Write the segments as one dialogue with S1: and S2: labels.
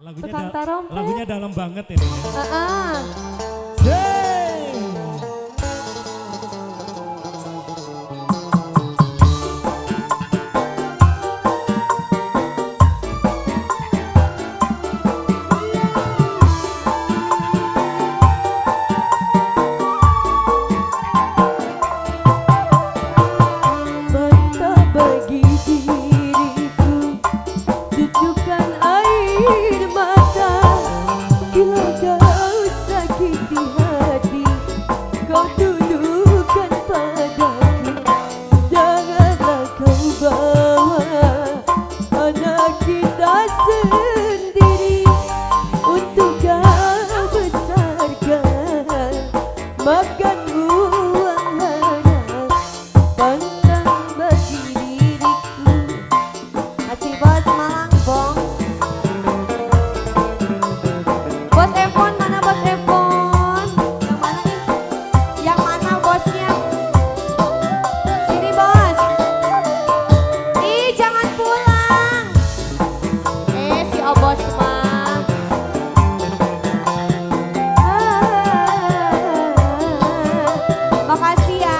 S1: Tukang
S2: Lagunya
S1: tarompet.
S2: dalam banget ini. Zeng.
S1: Mata bagi diriku, tujukan air mata. Bila kau sakiti hati, kau tuduhkan padaku. Janganlah kau bawa anak kita sendiri untuk kau besarkan, makan uang haram, pantang bagi diriku. Masih bos Malangbong. Bos Evon, mana bos Evon? Yang mana nih? Yang mana bosnya? Sini bos. Ih, jangan pulang. Si obos mah. Makasih ya.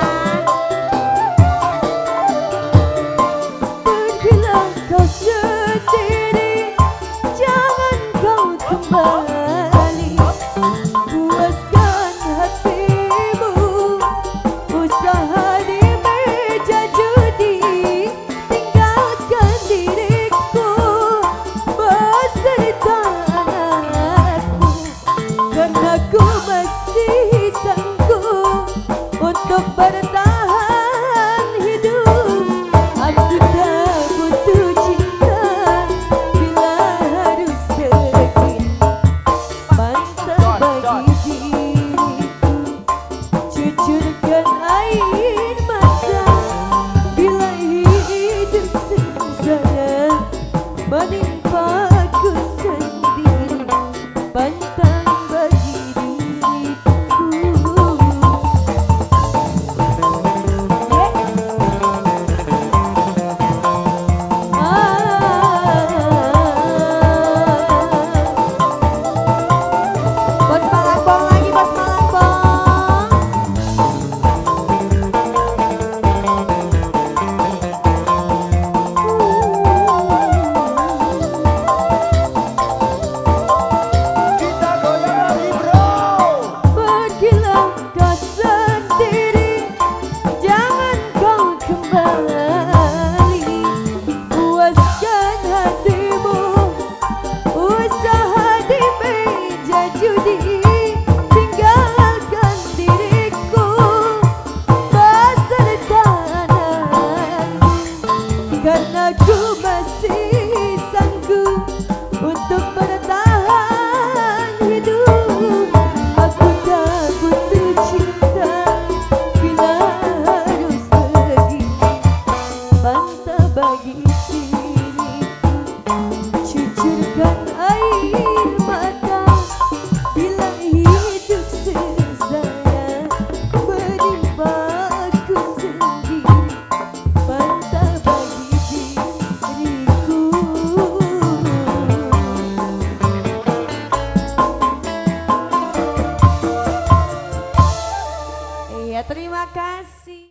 S1: Pergilah kau sendiri, jangan kau kembali. Puaskan hatimu, usaha di meja judi. Tinggalkan diriku beserta anakku, karena ku masih sanggup untuk bertahan hidup. Aku tak butuh cinta bila harus pergi. Mantap bagi diriku, cucurkan air mata. Bila hidup sengsara menimpaku sendiri, pantang bagi diriku. Bos Malangbong lagi, bos Malangbong.
S3: Kita goyang lagi bro.
S1: Pergilah kau sendiri, jangan kau kembali. Puaskan hatimu, usaha di meja judi. Tinggalkan diriku beserta anakku, karena ku masih sanggup untuk bertahan hidup. Aku tak butuh cinta bila harus pergi. Mantap bagi diriku, cucurkan air mata.